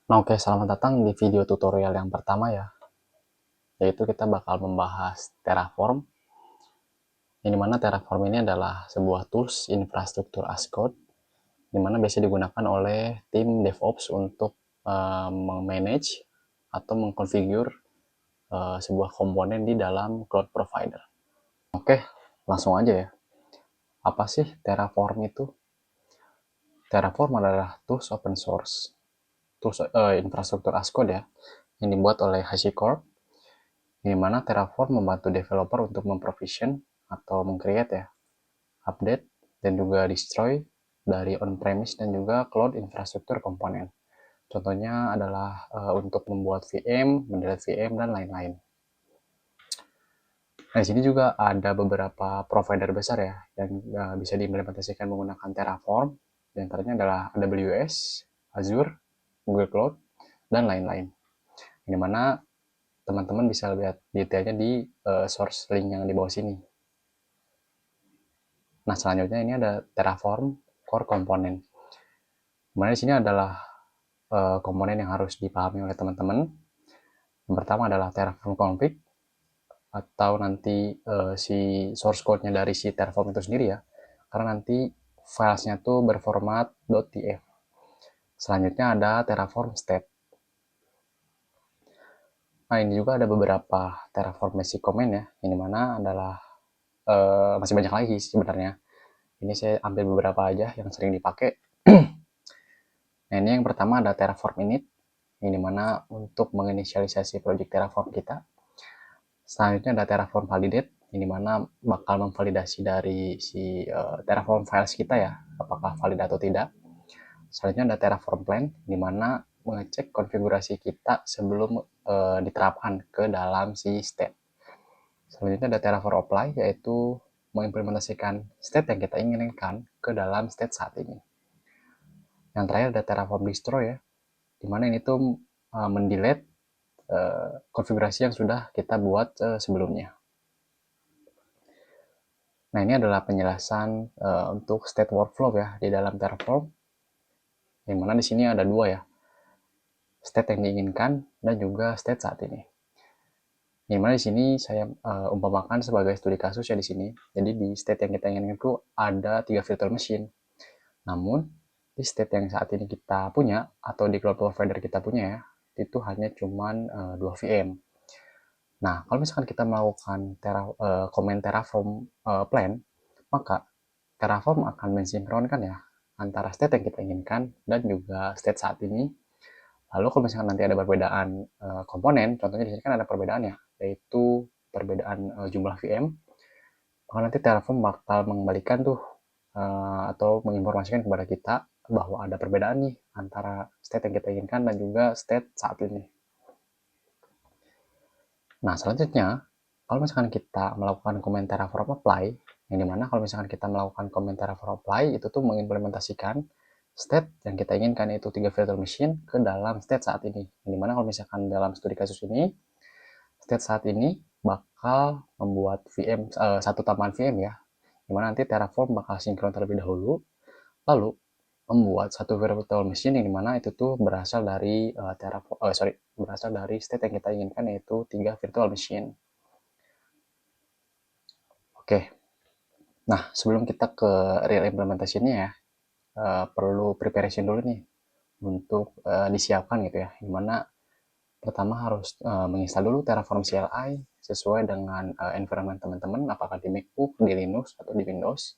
Nah, oke, selamat datang di video tutorial yang pertama ya, yaitu kita bakal membahas Terraform. Yang dimana Terraform ini adalah sebuah tools infrastruktur as code, dimana biasa digunakan oleh tim DevOps untuk memanage atau mengkonfigur sebuah komponen di dalam cloud provider. Oke, langsung aja ya. Apa sih Terraform itu? Terraform adalah tools open source, tools infrastruktur as code ya, yang dibuat oleh HashiCorp, di mana Terraform membantu developer untuk memprovision atau mengcreate ya, update, dan juga destroy dari on-premise dan juga cloud infrastruktur komponen. Contohnya adalah untuk membuat VM, mendelete VM, dan lain-lain. Nah, di sini juga ada beberapa provider besar ya yang bisa diimplementasikan menggunakan Terraform. Di antaranya adalah AWS, Azure, Google Cloud, dan lain-lain. Di mana teman-teman bisa lihat detailnya di source link yang di bawah sini. Nah, selanjutnya ini ada Terraform Core Component. Dimana di sini adalah komponen yang harus dipahami oleh teman-teman. Yang pertama adalah Terraform Config, atau nanti si source code-nya dari si Terraform itu sendiri ya. Karena nanti filesnya tuh berformat .tf. Selanjutnya ada Terraform State. Nah, ini juga ada beberapa Terraform Basic Command ya, yang dimana adalah masih banyak lagi sebenarnya. Ini saya ambil beberapa aja yang sering dipakai. Nah, ini yang pertama ada Terraform Init, yang dimana untuk menginisialisasi project Terraform kita. Selanjutnya ada Terraform Validate, yang dimana bakal memvalidasi dari si Terraform files kita ya, apakah valid atau tidak. Selanjutnya ada Terraform Plan, di mana mengecek konfigurasi kita sebelum diterapkan ke dalam si state. Selanjutnya ada Terraform Apply, yaitu mengimplementasikan state yang kita inginkan ke dalam state saat ini. Yang terakhir ada Terraform Destroy ya, dimana ini tuh mendelete konfigurasi yang sudah kita buat sebelumnya. Nah, ini adalah penjelasan untuk state workflow ya di dalam Terraform, yang mana di sini ada dua ya, state yang diinginkan dan juga state saat ini. Yang mana di sini saya umpamakan sebagai studi kasus ya di sini. Jadi di state yang kita inginkan itu ada 3 virtual machine. Namun di state yang saat ini kita punya atau di cloud provider kita punya ya, itu hanya cuman 2 VM. Nah, kalau misalkan kita melakukan comment Terraform plan, maka Terraform akan mensinkronkan ya antara state yang kita inginkan dan juga state saat ini. Lalu kalau misalkan nanti ada perbedaan komponen, contohnya di sini kan ada perbedaan ya, yaitu perbedaan jumlah VM, maka nanti Terraform bakal mengembalikan tuh atau menginformasikan kepada kita bahwa ada perbedaan nih antara state yang kita inginkan dan juga state saat ini. Nah, selanjutnya, kalau misalkan kita melakukan comment Terraform Apply, yang dimana kalau misalkan kita melakukan comment Terraform Apply, itu tuh mengimplementasikan state yang kita inginkan, yaitu 3 virtual machine, ke dalam state saat ini. Yang dimana kalau misalkan dalam studi kasus ini, state saat ini bakal membuat VM, satu tambahan VM ya, dimana nanti Terraform bakal sinkron terlebih dahulu, lalu membuat satu virtual machine yang dimana itu tuh berasal dari berasal dari state yang kita inginkan, yaitu 3 virtual machine. Oke, nah sebelum kita ke real implementasinya ya, perlu preparation dulu nih untuk disiapkan gitu ya, dimana pertama harus menginstal dulu Terraform CLI sesuai dengan environment teman-teman, apakah di MacBook, di Linux, atau di Windows.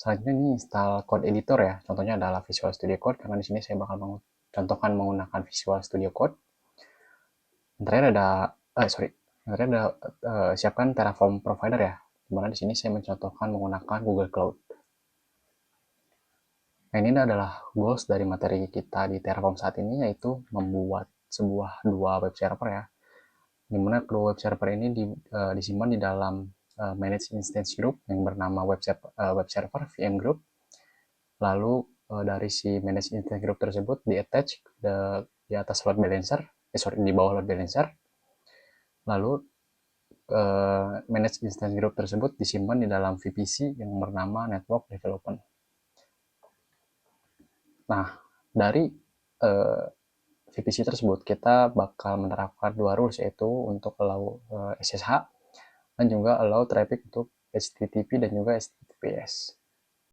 Selanjutnya ini install code editor ya, contohnya adalah Visual Studio Code, karena di sini saya bakal contohkan menggunakan Visual Studio Code. Yang terakhir ada, siapkan Terraform Provider ya, dimana di sini saya mencontohkan menggunakan Google Cloud. Nah, ini adalah goals dari materi kita di Terraform saat ini, yaitu membuat sebuah dua web server ya, dimana kedua web server ini disimpan di dalam manage instance group yang bernama web server VM group. Lalu dari si manage instance group tersebut di attach di atas load balancer, di bawah load balancer. Lalu manage instance group tersebut disimpan di dalam VPC yang bernama network development. Nah, dari VPC tersebut kita bakal menerapkan dua rules, yaitu untuk allow SSH dan juga allow traffic untuk HTTP dan juga HTTPS.